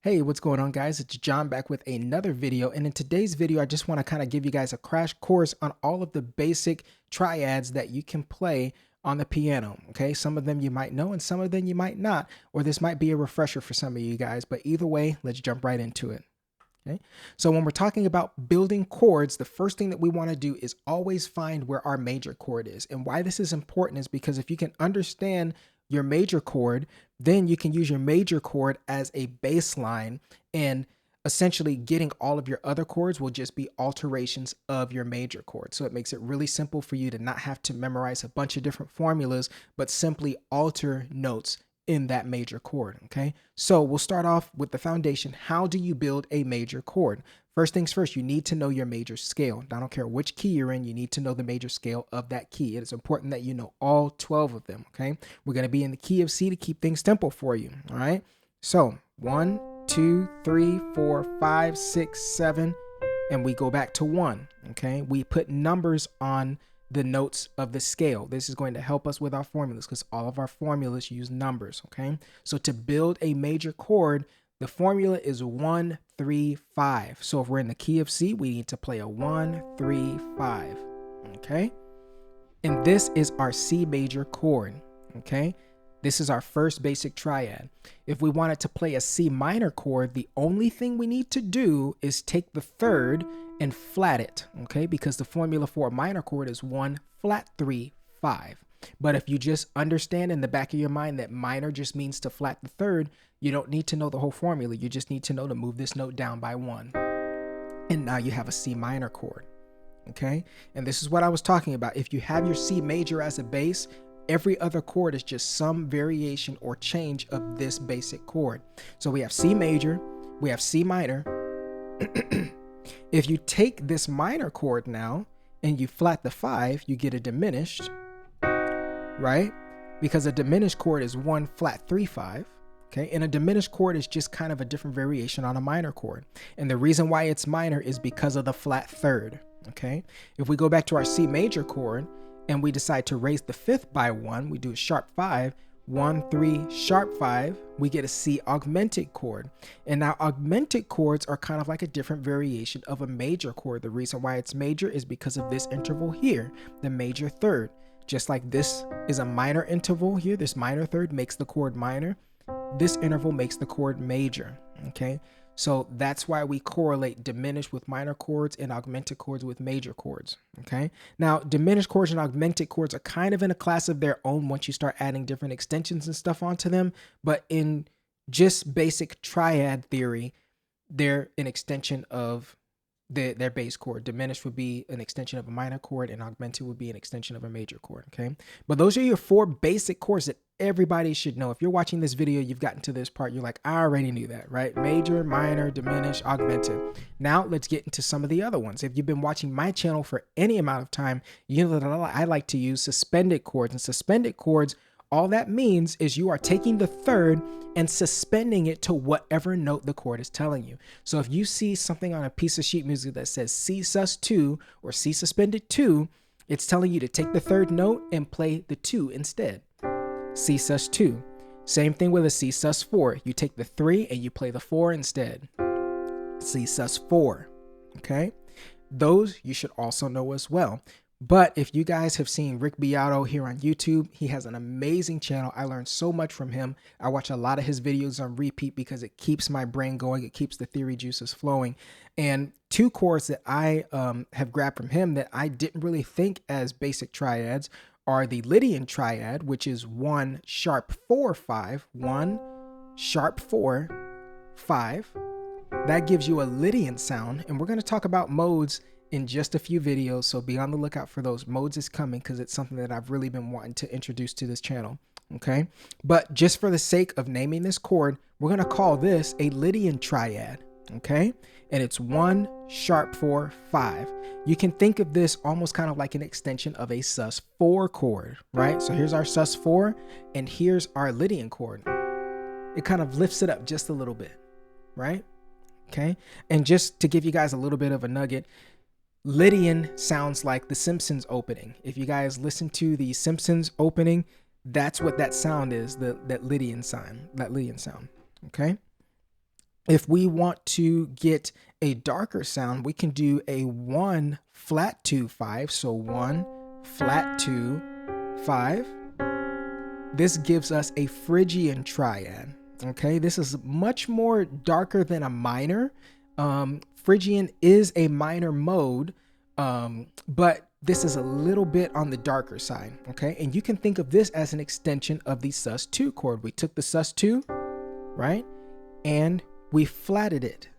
Hey, what's going on, guys? It's John back with another video. And in today's video, I just want to kind of give you guys a crash course on all of the basic triads that you can play on the piano. Okay, some of them you might know and some of them you might not, or this might be a refresher for some of you guys. But either way, let's jump right into it. Okay, so when we're talking about building chords, the first thing that we want to do is always find where our major chord is. And why this is important is because if you can understand your major chord, then you can use your major chord as a baseline, and essentially getting all of your other chords will just be alterations of your major chord. So it makes it really simple for you to not have to memorize a bunch of different formulas, but simply alter notes in that major chord. Okay, so we'll start off with the foundation. How do you build a major chord? First things first, you need to know your major scale. I don't care which key you're in, you need to know the major scale of that key. It is important that you know all 12 of them. Okay, we're going to be in the key of C to keep things simple for you. All right, so 1, 2, 3, 4, 5, 6, 7, and we go back to 1. Okay, we put numbers on the notes of the scale. This is going to help us with our formulas because all of our formulas use numbers. Okay, so to build a major chord, the formula is 1, 3, 5. So if we're in the key of C, we need to play a 1, 3, 5. Okay, and this is our C major chord. Okay, this is our first basic triad. If we wanted to play a C minor chord, the only thing we need to do is take the third and flat it, okay? Because the formula for a minor chord is 1, flat 3, 5. But if you just understand in the back of your mind that minor just means to flat the third, you don't need to know the whole formula. You just need to know to move this note down by 1. And now you have a C minor chord, okay? And this is what I was talking about. If you have your C major as a base, every other chord is just some variation or change of this basic chord. So we have C major, we have C minor. If you take this minor chord now and you flat the 5, you get a diminished, right? Because a diminished chord is 1, flat 3, 5. Okay, and a diminished chord is just kind of a different variation on a minor chord. And the reason why it's minor is because of the flat third. Okay, if we go back to our C major chord and we decide to raise the 5th by 1, we do a sharp 5, 1, 3, sharp 5, we get a C augmented chord. And now augmented chords are kind of like a different variation of a major chord. The reason why it's major is because of this interval here, the major third. Just like this is a minor interval here, this minor third makes the chord minor. This interval makes the chord major. Okay, so that's why we correlate diminished with minor chords and augmented chords with major chords. Okay, now diminished chords and augmented chords are kind of in a class of their own once you start adding different extensions and stuff onto them. But in just basic triad theory, they're an extension of their base chord. Diminished would be an extension of a minor chord, and augmented would be an extension of a major chord. Okay, but those are your 4 basic chords that everybody should know. If you're watching this video, you've gotten to this part, you're like, I already knew that, right? Major, minor, diminished, augmented. Now let's get into some of the other ones. If you've been watching my channel for any amount of time, you know that I like to use suspended chords. And suspended chords, all that means is you are taking the third and suspending it to whatever note the chord is telling you. So if you see something on a piece of sheet music that says C sus2 or C suspended 2, it's telling you to take the third note and play the 2 instead. C sus2. Same thing with a C sus4. You take the 3 and you play the 4 instead. C sus4. Okay? Those you should also know as well. But if you guys have seen Rick Beato here on YouTube, he has an amazing channel. I learned so much from him. I watch a lot of his videos on repeat because it keeps my brain going. It keeps the theory juices flowing. And 2 chords that I have grabbed from him that I didn't really think as basic triads are the Lydian triad, which is 1 sharp 4 5, 1 sharp 4 5. That gives you a Lydian sound, and we're going to talk about modes in just a few videos, so be on the lookout for those. Modes is coming because it's something that I've really been wanting to introduce to this channel. Okay, but just for the sake of naming this chord, we're going to call this a Lydian triad. Okay, and it's 1 sharp 4 5. You can think of this almost kind of like an extension of a sus4 chord, right? So here's our sus4 and here's our Lydian chord. It kind of lifts it up just a little bit, right? Okay, and just to give you guys a little bit of a nugget, Lydian sounds like the Simpsons opening. If you guys listen to the Simpsons opening, that's what that sound is, that Lydian sound, Okay, if we want to get a darker sound, we can do a 1 flat 2 5. So 1 flat 2 5. This gives us a Phrygian triad. Okay, this is much more darker than a minor. Phrygian is a minor mode, but this is a little bit on the darker side. Okay, and you can think of this as an extension of the sus2 chord. We took the sus2, right, and we flatted it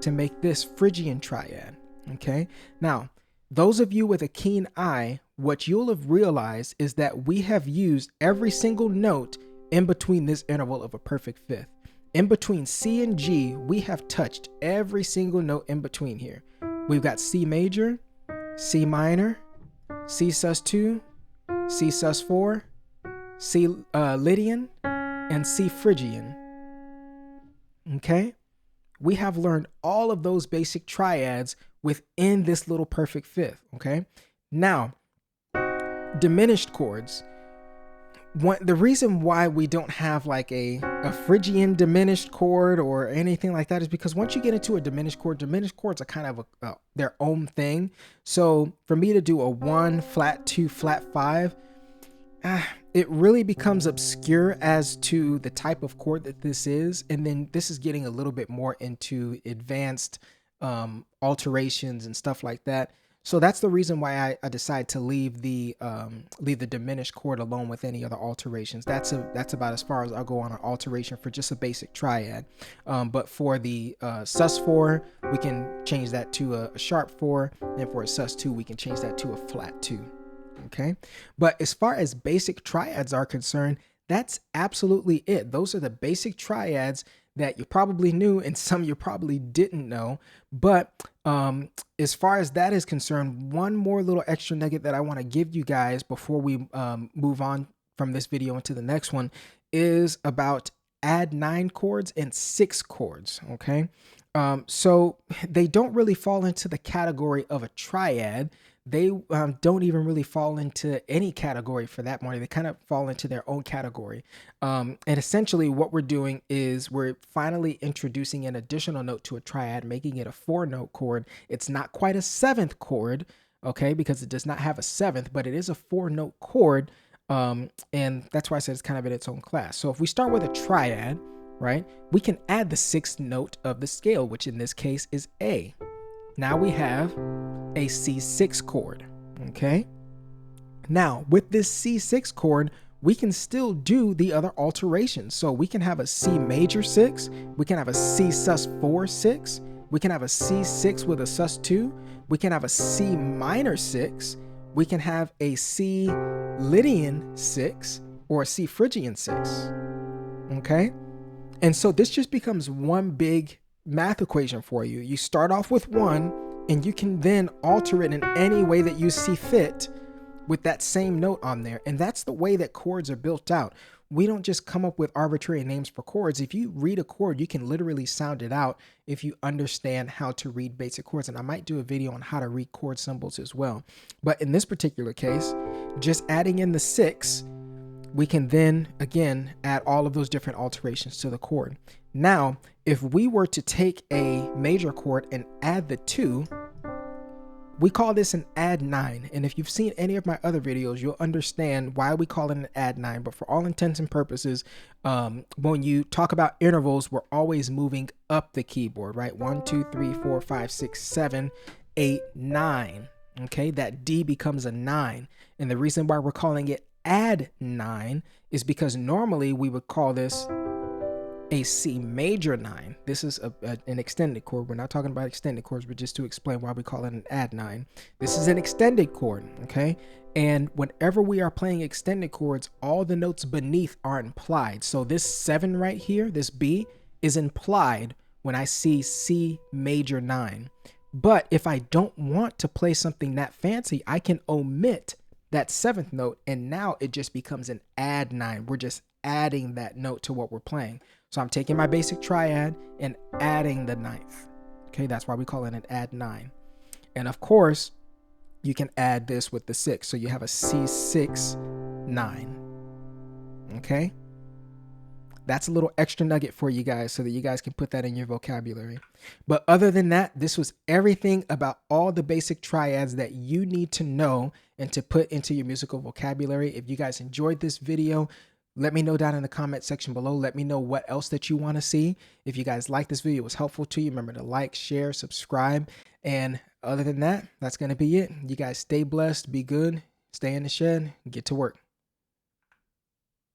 to make this Phrygian triad. Okay, now those of you with a keen eye, what you'll have realized is that we have used every single note in between this interval of a perfect fifth. In between C and G, we have touched every single note in between here. We've got C major, C minor, C sus2, C sus4, C Lydian, and C Phrygian. Okay? We have learned all of those basic triads within this little perfect fifth. Okay? Now, diminished chords. The reason why we don't have like a Phrygian diminished chord or anything like that is because once you get into a diminished chords are kind of their own thing. So for me to do a 1 flat 2 flat 5, it really becomes obscure as to the type of chord that this is. And then this is getting a little bit more into advanced alterations and stuff like that. So that's the reason why I decided to leave the diminished chord alone with any other alterations. That's about as far as I'll go on an alteration for just a basic triad. But for the sus4, we can change that to a sharp 4, and for a sus2, we can change that to a flat 2. Okay, but as far as basic triads are concerned, that's absolutely it. Those are the basic triads that you probably knew and some you probably didn't know. But as far as that is concerned, one more little extra nugget that I want to give you guys before we move on from this video into the next one is about add 9 chords and 6 chords. Okay, so they don't really fall into the category of a triad. They don't even really fall into any category for that matter. They kind of fall into their own category. And essentially what we're doing is we're finally introducing an additional note to a triad, making it a 4-note chord. It's not quite a 7th chord, okay, because it does not have a 7th, but it is a 4-note chord. And that's why I said it's kind of in its own class. So if we start with a triad, right, we can add the 6th note of the scale, which in this case is A. Now we have a C6 chord, okay? Now, with this C6 chord, we can still do the other alterations. So we can have a C major 6, we can have a C sus4 6, we can have a C6 with a sus2, we can have a C minor 6, we can have a C Lydian 6, or a C Phrygian 6, okay? And so this just becomes one big math equation for you. You start off with 1 and you can then alter it in any way that you see fit with that same note on there. And that's the way that chords are built out. We don't just come up with arbitrary names for chords. If you read a chord, you can literally sound it out if you understand how to read basic chords. And I might do a video on how to read chord symbols as well. But in this particular case, just adding in the 6, we can then again add all of those different alterations to the chord. Now, if we were to take a major chord and add the 2, we call this an add 9. And if you've seen any of my other videos, you'll understand why we call it an add 9. But for all intents and purposes, when you talk about intervals, we're always moving up the keyboard, right? 1, 2, 3, 4, 5, 6, 7, 8, 9. Okay, that D becomes a 9. And the reason why we're calling it add 9 is because normally we would call this a C major 9. This is an extended chord. We're not talking about extended chords, but just to explain why we call it an add 9. This is an extended chord, okay? And whenever we are playing extended chords, all the notes beneath are implied. So this 7 right here, this B, is implied when I see C major 9. But if I don't want to play something that fancy, I can omit that 7th note, and now it just becomes an add 9. We're just adding that note to what we're playing. So I'm taking my basic triad and adding the 9th. Okay, that's why we call it an add 9. And of course, you can add this with the 6. So you have a C6 9. Okay? That's a little extra nugget for you guys so that you guys can put that in your vocabulary. But other than that, this was everything about all the basic triads that you need to know and to put into your musical vocabulary. If you guys enjoyed this video, let me know down in the comment section below. Let me know what else that you want to see. If you guys like this video, it was helpful to you, remember to like, share, subscribe. And other than that, that's going to be it. You guys stay blessed, be good, stay in the shed, get to work.